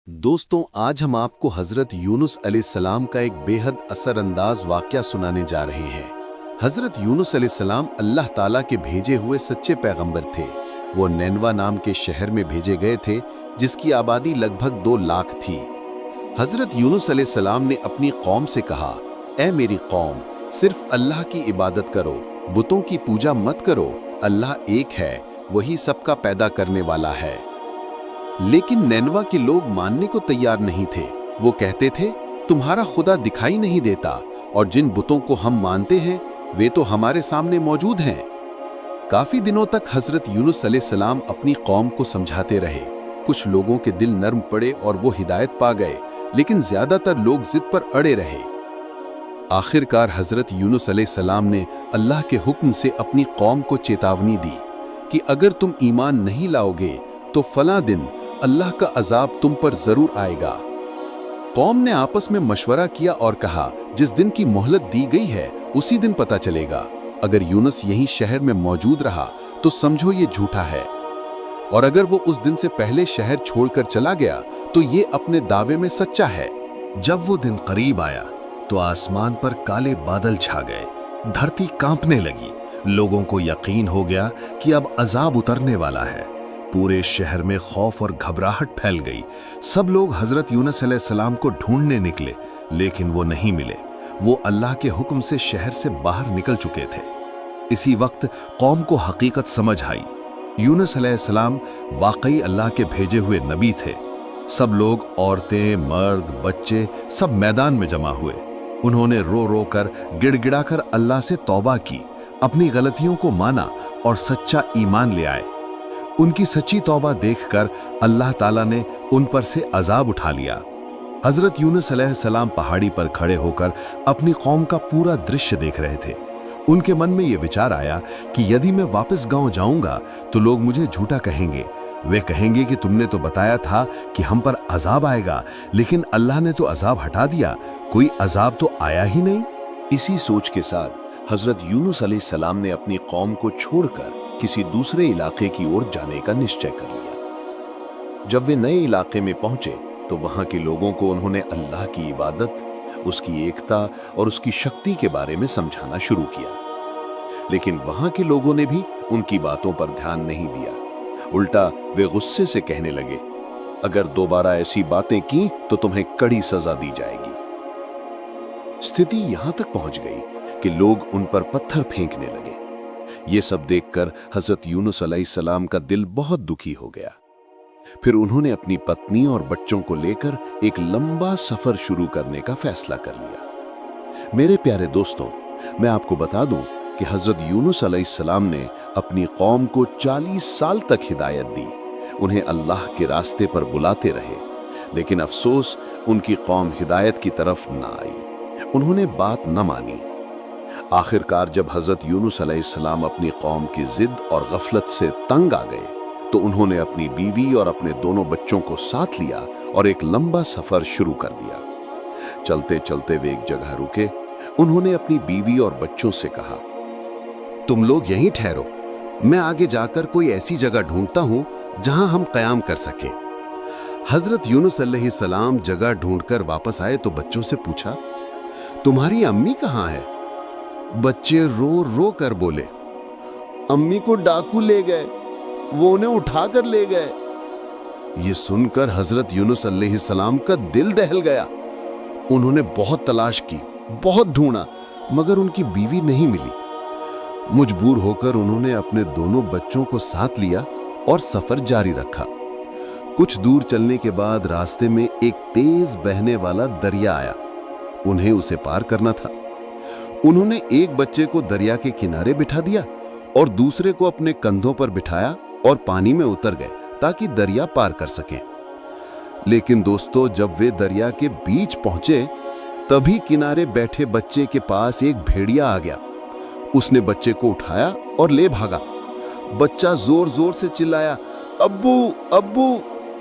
दोस्तों, आज हम आपको हजरत यूनुस अलैहिस्सलाम का एक बेहद असरअंदाज वाक़या सुनाने जा रहे हैं। हजरत यूनुस अलैहिस्सलाम अल्लाह ताला के भेजे हुए सच्चे पैगंबर थे। वो नैनवा नाम के शहर में भेजे गए थे, जिसकी आबादी लगभग 2 लाख थी। हजरत यूनुस अलैहिस्सलाम ने अपनी कौम से कहा, ऐ मेरी कौम, सिर्फ अल्लाह की इबादत करो, बुतों की पूजा मत करो। अल्लाह एक है, वही सबका पैदा करने वाला है। लेकिन नैनवा के लोग मानने को तैयार नहीं थे। वो कहते थे, तुम्हारा खुदा दिखाई नहीं देता और जिन बुतों को हम मानते हैं वे तो हमारे सामने मौजूद हैं। काफी दिनों तक हजरत यूनुस अलैहिस्सलाम अपनी कौम को समझाते रहे। कुछ लोगों के दिल नर्म पड़े और वो हिदायत पा गए, लेकिन ज्यादातर लोग जिद पर अड़े रहे। आखिरकार हजरत यूनुस अलैहिस्सलाम ने अल्लाह के हुक्म से अपनी कौम को चेतावनी दी कि अगर तुम ईमान नहीं लाओगे तो फला दिन अल्लाह का अजाब तुम पर जरूर आएगा। कौम ने आपस में मशवरा किया और कहा, जिस दिन की मोहलत दी गई है उसी दिन पता चलेगा। अगर यूनुस यहीं शहर में मौजूद रहा तो समझो ये झूठा है, और अगर वो उस दिन से पहले शहर छोड़कर चला गया तो ये अपने दावे में सच्चा है। जब वो दिन करीब आया तो आसमान पर काले बादल छा गए, धरती कांपने लगी। लोगों को यकीन हो गया कि अब अजाब उतरने वाला है। पूरे शहर में खौफ और घबराहट फैल गई। सब लोग हजरत यूनुस अलैहिस्सलाम को ढूंढने निकले, लेकिन वो नहीं मिले। वो अल्लाह के हुक्म से शहर से बाहर निकल चुके थे। इसी वक्त कौम को हकीकत समझ आई। यूनुस अलैहिस्सलाम वाकई अल्लाह के भेजे हुए नबी थे। सब लोग, औरतें, मर्द, बच्चे, सब मैदान में जमा हुए। उन्होंने रो रो कर, गिड़गिड़ा कर अल्लाह से तौबा की, अपनी गलतियों को माना और सच्चा ईमान ले आए। उनकी सच्ची तौबा देखकर अल्लाह ताला ने उन पर से अजाब उठा लिया। हजरत यूनुस अलैहिस्सलाम पहाड़ी पर खड़े होकर अपनी कौम का पूरा दृश्य देख रहे थे। उनके मन में यह विचार आया कि यदि मैं वापस गांव जाऊंगा तो लोग मुझे झूठा कहेंगे। वे कहेंगे कि तुमने तो बताया था कि हम पर अजाब आएगा, लेकिन अल्लाह ने तो अजाब हटा दिया, कोई अजाब तो आया ही नहीं। इसी सोच के साथ हजरत यूनुस अलैहिस्सलाम ने अपनी कौम को छोड़कर किसी दूसरे इलाके की ओर जाने का निश्चय कर लिया। जब वे नए इलाके में पहुंचे तो वहां के लोगों को उन्होंने अल्लाह की इबादत, उसकी एकता और उसकी शक्ति के बारे में समझाना शुरू किया। लेकिन वहां के लोगों ने भी उनकी बातों पर ध्यान नहीं दिया। उल्टा वे गुस्से से कहने लगे, अगर दोबारा ऐसी बातें की तो तुम्हें कड़ी सजा दी जाएगी। स्थिति यहां तक पहुंच गई कि लोग उन पर पत्थर फेंकने लगे। ये सब देखकर हजरत यूनुस अलैहिस्सलाम का दिल बहुत दुखी हो गया। फिर उन्होंने अपनी पत्नी और बच्चों को लेकर एक लंबा सफर शुरू करने का फैसला कर लिया। मेरे प्यारे दोस्तों, मैं आपको बता दूं कि हजरत यूनुस अलैहिस्सलाम ने अपनी कौम को 40 साल तक हिदायत दी। उन्हें अल्लाह के रास्ते पर बुलाते रहे, लेकिन अफसोस उनकी कौम हिदायत की तरफ न आई। उन्होंने बात न मानी। आखिरकार जब हजरत यूनुस अलैहिस्सलाम अपनी कौम की जिद और गफलत से तंग आ गए तो उन्होंने अपनी बीवी और अपने दोनों बच्चों को साथ लिया और एक लंबा सफर शुरू कर दिया। चलते चलते वे एक जगह रुके। उन्होंने अपनी बीवी और बच्चों से कहा, तुम लोग यहीं ठहरो, मैं आगे जाकर कोई ऐसी जगह ढूंढता हूं जहां हम कयाम कर सकें। हजरत यूनुस अलैहिस्सलाम जगह ढूंढकर वापस आए तो बच्चों से पूछा, तुम्हारी अम्मी कहां है? बच्चे रो रो कर बोले, अम्मी को डाकू ले गए, वो उन्हें उठा कर ले गए। ये सुनकर हजरत यूनुस अलैहिस्सलाम का दिल दहल गया। उन्होंने बहुत तलाश की, बहुत ढूंढा, मगर उनकी बीवी नहीं मिली। मजबूर होकर उन्होंने अपने दोनों बच्चों को साथ लिया और सफर जारी रखा। कुछ दूर चलने के बाद रास्ते में एक तेज बहने वाला दरिया आया। उन्हें उसे पार करना था। उन्होंने एक बच्चे को दरिया के किनारे बिठा दिया और दूसरे को अपने कंधों पर बिठाया और पानी में उतर गए ताकि दरिया पार कर सकें। लेकिन दोस्तों, जब वे दरिया के बीच पहुंचे तभी किनारे बैठे बच्चे के पास एक भेड़िया आ गया। उसने बच्चे को उठाया और ले भागा। बच्चा जोर जोर से चिल्लाया, अब्बू अब्बू।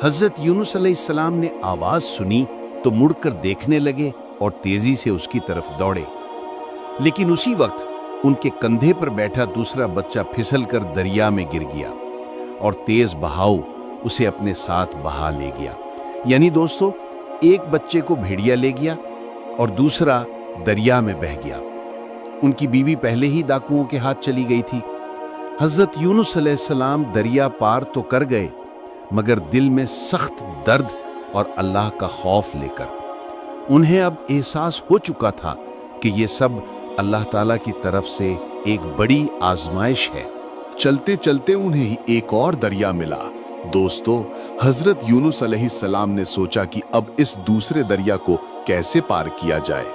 हजरत यूनुस अलैहिस्सलाम ने आवाज सुनी तो मुड़कर देखने लगे और तेजी से उसकी तरफ दौड़े। लेकिन उसी वक्त उनके कंधे पर बैठा दूसरा बच्चा फिसलकर दरिया में गिर गया और तेज बहाव उसे अपने साथ बहा ले गया। यानी दोस्तों, एक बच्चे को भेड़िया ले गया और दूसरा दरिया में बह गया। उनकी बीवी पहले ही डाकुओं के हाथ चली गई थी। हजरत यूनुस अलैहिस्सलाम दरिया पार तो कर गए, मगर दिल में सख्त दर्द और अल्लाह का खौफ लेकर। उन्हें अब एहसास हो चुका था कि ये सब अल्लाह ताला की तरफ से एक बड़ी आजमाइश है। चलते चलते उन्हें एक और दरिया मिला। दोस्तों, हजरत यूनुस अलैहिस्सलाम ने सोचा कि अब इस दूसरे दरिया को कैसे पार किया जाए।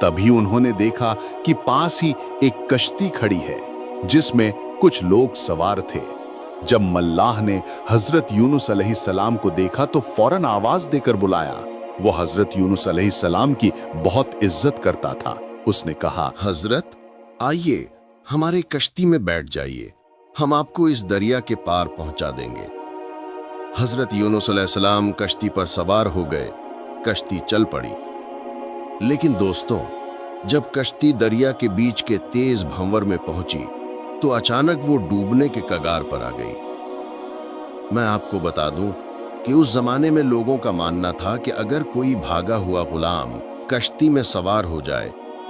तभी उन्होंने देखा कि पास ही एक कश्ती खड़ी है जिसमें कुछ लोग सवार थे। जब मल्लाह ने हजरत यूनुस अलैहिस्सलाम को देखा तो फौरन आवाज देकर बुलाया। वो हजरत यूनुस अलैहिस्सलाम की बहुत इज्जत करता था। उसने कहा, हजरत, आइए हमारे कश्ती में बैठ जाइए, हम आपको इस दरिया के पार पहुंचा देंगे। हजरत यूनुस अलैहिस्सलाम कश्ती पर सवार हो गए। कश्ती चल पड़ी। लेकिन दोस्तों, जब कश्ती दरिया के बीच के तेज भंवर में पहुंची तो अचानक वो डूबने के कगार पर आ गई। मैं आपको बता दूं कि उस जमाने में लोगों का मानना था कि अगर कोई भागा हुआ गुलाम कश्ती में सवार हो जाए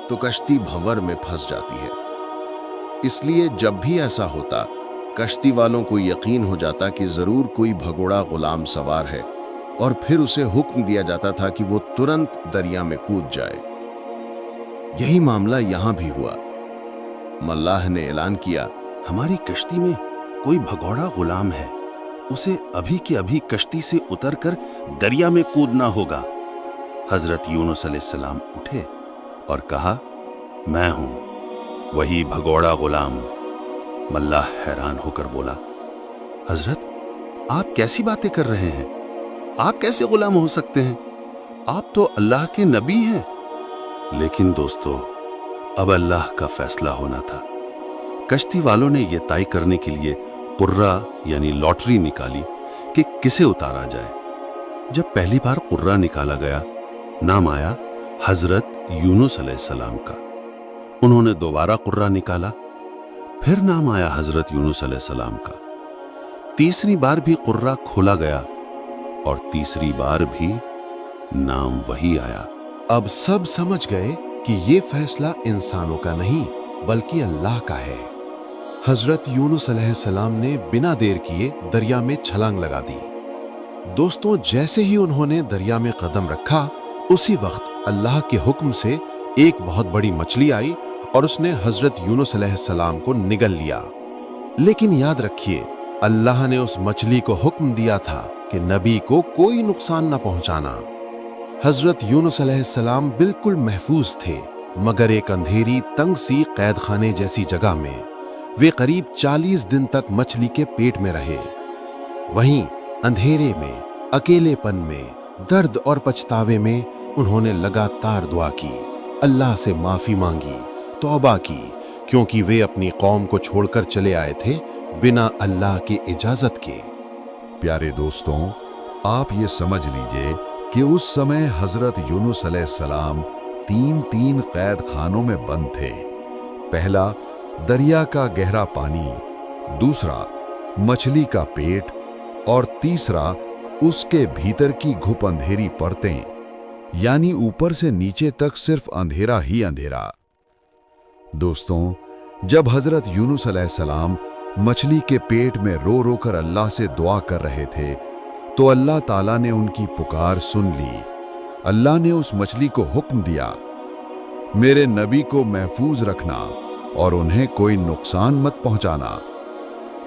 तो कश्ती भंवर में फंस जाती है। इसलिए जब भी ऐसा होता, कश्ती वालों को यकीन हो जाता कि जरूर कोई भगोड़ा गुलाम सवार है और फिर उसे हुक्म दिया जाता था कि वो तुरंत दरिया में कूद जाए। यही मामला यहां भी हुआ। मल्लाह ने ऐलान किया, हमारी कश्ती में कोई भगोड़ा गुलाम है, उसे अभी के अभी कश्ती से उतरकर दरिया में कूदना होगा। हजरत यूनुस अलैहिस्सलाम उठे और कहा, मैं हूं वही भगोड़ा गुलाम। मल्लाह हैरान होकर बोला, हजरत, आप कैसी बातें कर रहे हैं? आप कैसे गुलाम हो सकते हैं? आप तो अल्लाह के नबी हैं। लेकिन दोस्तों, अब अल्लाह का फैसला होना था। कश्ती वालों ने यह तय करने के लिए कुर्रा यानी लॉटरी निकाली कि किसे उतारा जाए। जब पहली बार कुर्रा निकाला गया, नाम आया हजरत यूनुस अलैहिस्सलाम का। उन्होंने दोबारा कुर्रा निकाला, फिर नाम आया हजरत यूनुस अलैहिस्सलाम का। तीसरी बार भी कुर्रा खोला गया और तीसरी बार भी नाम वही आया। अब सब समझ गए कि ये फैसला इंसानों का नहीं बल्कि अल्लाह का है। हजरत यूनुस अलैहिस्सलाम ने बिना देर किए दरिया में छलांग लगा दी। दोस्तों, जैसे ही उन्होंने दरिया में कदम रखा, उसी वक्त अल्लाह के हुक्म से एक बहुत बड़ी मछली आई और उसने हजरत यूनुस अलैहिस्सलाम को निगल लिया। लेकिन याद रखिए, अल्लाह ने उस मछली को हुक्म दिया था कि नबी को कोई नुकसान न पहुंचाना। हजरत यूनुस अलैहिस्सलाम बिल्कुल महफूज थे, मगर एक अंधेरी तंग सी कैद खाने जैसी जगह में वे करीब 40 दिन तक मछली के पेट में रहे। वहीं अंधेरे में, अकेलेपन में, दर्द और पछतावे में उन्होंने लगातार दुआ की, अल्लाह से माफी मांगी, तौबा की, क्योंकि वे अपनी कौम को छोड़कर चले आए थे बिना अल्लाह की इजाजत के। प्यारे दोस्तों, आप ये समझ लीजिए कि उस समय हजरत यूनुस अलैहिस्सलाम तीन कैद खानों में बंद थे। पहला दरिया का गहरा पानी, दूसरा मछली का पेट और तीसरा उसके भीतर की घुप अंधेरी परतें, यानी ऊपर से नीचे तक सिर्फ अंधेरा ही अंधेरा। दोस्तों, जब हजरत यूनुस अलैहिस्सलाम मछली के पेट में रो रो कर अल्लाह से दुआ कर रहे थे तो अल्लाह ताला ने उनकी पुकार सुन ली। अल्लाह ने उस मछली को हुक्म दिया, मेरे नबी को महफूज रखना और उन्हें कोई नुकसान मत पहुंचाना।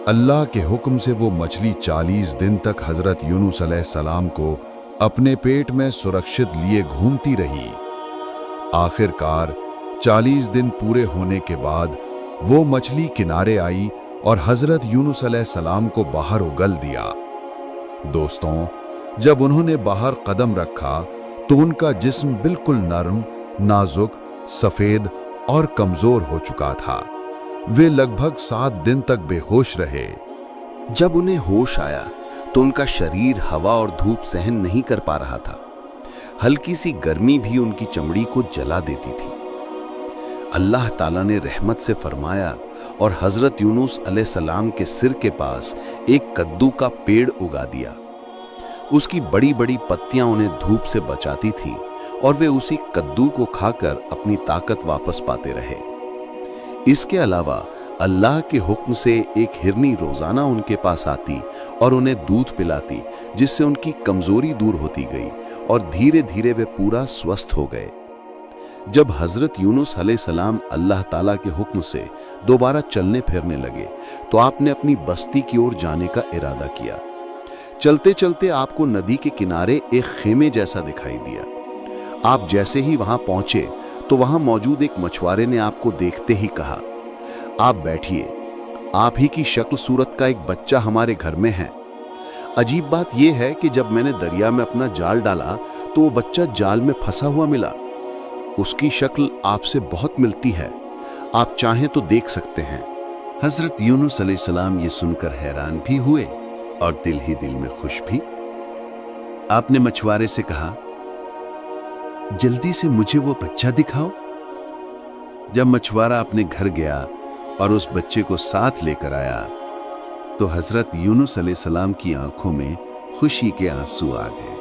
अल्लाह के हुक्म से वो मछली 40 दिन तक हजरत यूनुस अलैहिस्सलाम को अपने पेट में सुरक्षित लिए घूमती रही। आखिरकार 40 दिन पूरे होने के बाद वो मछली किनारे आई और हजरत यूनुस अलैहिस्सलाम को बाहर उगल दिया। दोस्तों, जब उन्होंने बाहर कदम रखा तो उनका जिस्म बिल्कुल नरम, नाजुक, सफेद और कमजोर हो चुका था। वे लगभग 7 दिन तक बेहोश रहे। जब उन्हें होश आया तो उनका शरीर हवा और धूप सहन नहीं कर पा रहा था। हल्की सी गर्मी भी उनकी चमड़ी को जला देती थी। अल्लाह ताला ने रहमत से फरमाया और हजरत यूनुस अलैहिस्सलाम के सिर के पास एक कद्दू का पेड़ उगा दिया। उसकी बड़ी बड़ी पत्तियां उन्हें धूप से बचाती थीं और वे उसी कद्दू को खाकर अपनी ताकत वापस पाते रहे। इसके अलावा अल्लाह के हुक्म से एक हिरनी रोजाना उनके पास आती और उन्हें दूध पिलाती, जिससे उनकी कमजोरी दूर होती गई और धीरे धीरे वे पूरा स्वस्थ हो गए। जब हजरत यूनुस अलैहिस्सलाम अल्लाह ताला के हुक्म से दोबारा चलने फिरने लगे तो आपने अपनी बस्ती की ओर जाने का इरादा किया। चलते चलते आपको नदी के किनारे एक खेमे जैसा दिखाई दिया। आप जैसे ही वहां पहुंचे तो वहां मौजूद एक मछुआरे ने आपको देखते ही कहा, आप बैठिए, आप ही की शक्ल सूरत का एक बच्चा हमारे घर में है। अजीब बात यह है कि जब मैंने दरिया में अपना जाल डाला तो वो बच्चा जाल में फंसा हुआ मिला। उसकी शक्ल आपसे बहुत मिलती है, आप चाहें तो देख सकते हैं। हजरत यूनुस अलैहिस्सलाम ये सुनकर हैरान भी हुए और दिल ही दिल में खुश भी। आपने मछुआरे से कहा, जल्दी से मुझे वो बच्चा दिखाओ। जब मछुआरा अपने घर गया और उस बच्चे को साथ लेकर आया तो हजरत यूनुस अलैहिस्सलाम की आंखों में खुशी के आंसू आ गए।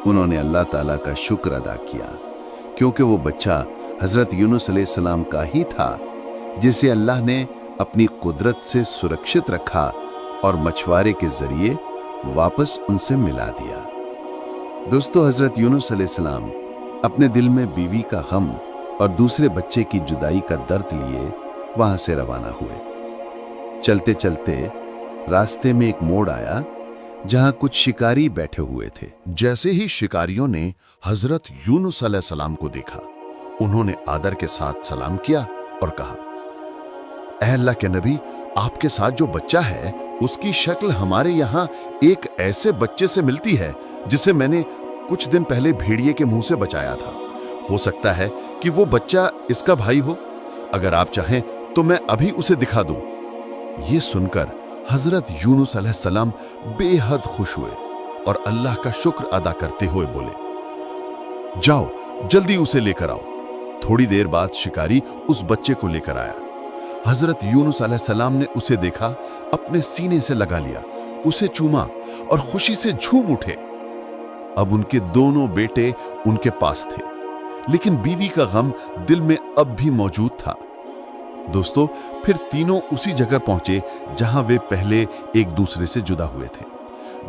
उन्होंने अल्लाह ताला का शुक्र अदा किया क्योंकि वो बच्चा हजरत यूनुस अलैहिस्सलाम का ही था, जिसे अल्लाह ने अपनी कुदरत से सुरक्षित रखा और मछुआरे के जरिए वापस उनसे मिला दिया। दोस्तों, हजरत यूनुस अलैहिस्सलाम अपने दिल में बीवी का गम और दूसरे बच्चे की जुदाई का दर्द लिए वहां से रवाना हुए। चलते चलते रास्ते में एक मोड़ आया जहां कुछ शिकारी बैठे हुए थे। जैसे ही शिकारियों ने हजरत यूनुस अलैहिस्सलाम को देखा, उन्होंने आदर के साथ सलाम किया और कहा, ऐ अल्लाह के नबी, आपके साथ जो बच्चा है उसकी शक्ल हमारे यहाँ एक ऐसे बच्चे से मिलती है जिसे मैंने कुछ दिन पहले भेड़िए के मुंह से बचाया था। हो सकता है कि वो बच्चा इसका भाई हो। अगर आप चाहें तो मैं अभी उसे दिखा दूं। ये सुनकर हजरत यूनुस अलैहिस्सलाम बेहद खुश हुए और अल्लाह का शुक्र अदा करते हुए बोले, जाओ जल्दी उसे लेकर आओ। थोड़ी देर बाद शिकारी उस बच्चे को लेकर आया। हजरत यूनुस अलैहिस्सलाम ने उसे देखा, अपने सीने से लगा लिया, उसे चूमा और खुशी से झूम उठे। अब उनके दोनों बेटे उनके पास थे, लेकिन बीवी का गम दिल में अब भी मौजूद था। दोस्तों, फिर तीनों उसी जगह पहुंचे जहां वे पहले एक दूसरे से जुदा हुए थे।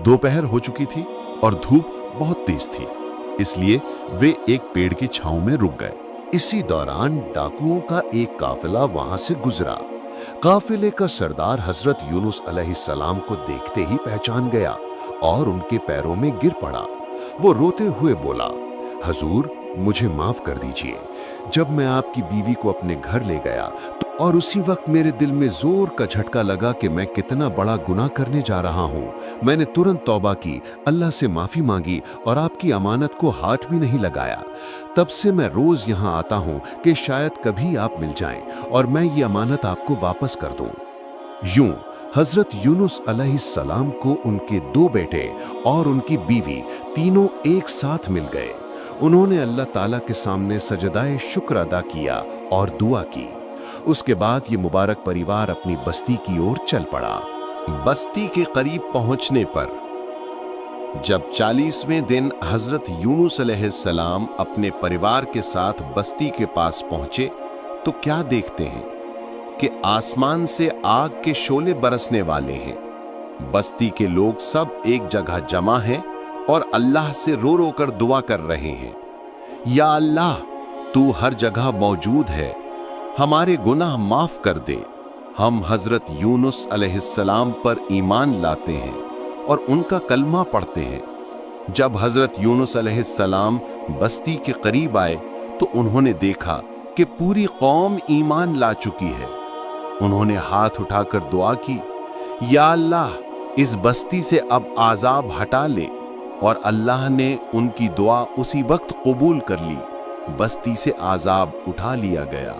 दोपहर हो चुकी थी और धूप बहुत तेज थी, इसलिए वे एक पेड़ की छांव में रुक गए। इसी दौरान डाकुओं का एक काफिला वहां से गुजरा। काफिले का सरदार हजरत यूनुस अलैहिस्सलाम को देखते ही पहचान गया और उनके पैरों में गिर पड़ा। वो रोते हुए बोला, हजूर, मुझे माफ कर दीजिए। जब मैं आपकी बीवी को अपने घर ले गया और उसी वक्त मेरे दिल में जोर का झटका लगा कि मैं कितना बड़ा गुनाह करने जा रहा हूँ। मैंने तुरंत तौबा की, अल्लाह से माफी मांगी और आपकी अमानत को हाथ भी नहीं लगाया। तब से मैं रोज यहाँ आता हूँ कि शायद कभी आप मिल जाएं और मैं ये अमानत आपको वापस कर दूं। यूं हजरत यूनुस अलैहिस्सलाम को उनके दो बेटे और उनकी बीवी तीनों एक साथ मिल गए। उन्होंने अल्लाह ताला के सामने सजदाए शुक्र अदा किया और दुआ की। उसके बाद ये मुबारक परिवार अपनी बस्ती की ओर चल पड़ा। बस्ती के करीब पहुंचने पर जब 40वें दिन हजरत यूनुस अलैहिस्सलाम अपने परिवार के साथ बस्ती के पास पहुंचे तो क्या देखते हैं कि आसमान से आग के शोले बरसने वाले हैं। बस्ती के लोग सब एक जगह जमा हैं और अल्लाह से रो रो कर दुआ कर रहे हैं, या अल्लाह, तू हर जगह मौजूद है, हमारे गुनाह माफ कर दे। हम हजरत यूनुस अलैहिस्सलाम पर ईमान लाते हैं और उनका कलमा पढ़ते हैं। जब हजरत यूनुस अलैहिस्सलाम बस्ती के करीब आए तो उन्होंने देखा कि पूरी कौम ईमान ला चुकी है। उन्होंने हाथ उठाकर दुआ की, या अल्लाह, इस बस्ती से अब आजाब हटा ले, और अल्लाह ने उनकी दुआ उसी वक्त कबूल कर ली। बस्ती से आजाब उठा लिया गया।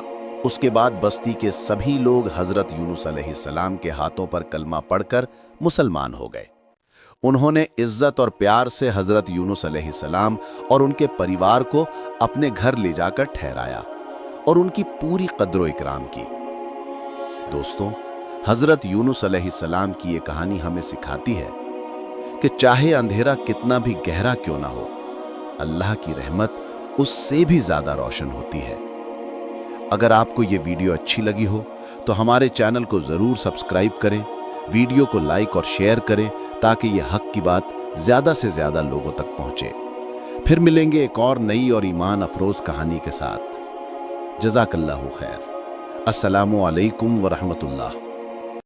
उसके बाद बस्ती के सभी लोग हजरत यूनुस अलैहिस्सलाम के हाथों पर कलमा पढ़कर मुसलमान हो गए। उन्होंने इज्जत और प्यार से हजरत यूनुस अलैहिस्सलाम और उनके परिवार को अपने घर ले जाकर ठहराया और उनकी पूरी कद्र इकराम की। दोस्तों, हजरत यूनुस अलैहिस्सलाम की ये कहानी हमें सिखाती है कि चाहे अंधेरा कितना भी गहरा क्यों ना हो, अल्लाह की रहमत उससे भी ज्यादा रोशन होती है। अगर आपको ये वीडियो अच्छी लगी हो तो हमारे चैनल को जरूर सब्सक्राइब करें, वीडियो को लाइक और शेयर करें ताकि ये हक की बात ज्यादा से ज्यादा लोगों तक पहुंचे। फिर मिलेंगे एक और नई और ईमान अफरोज कहानी के साथ। जज़ाकल्लाहु खैर। अस्सलामु अलैकुम व रहमतुल्लाह।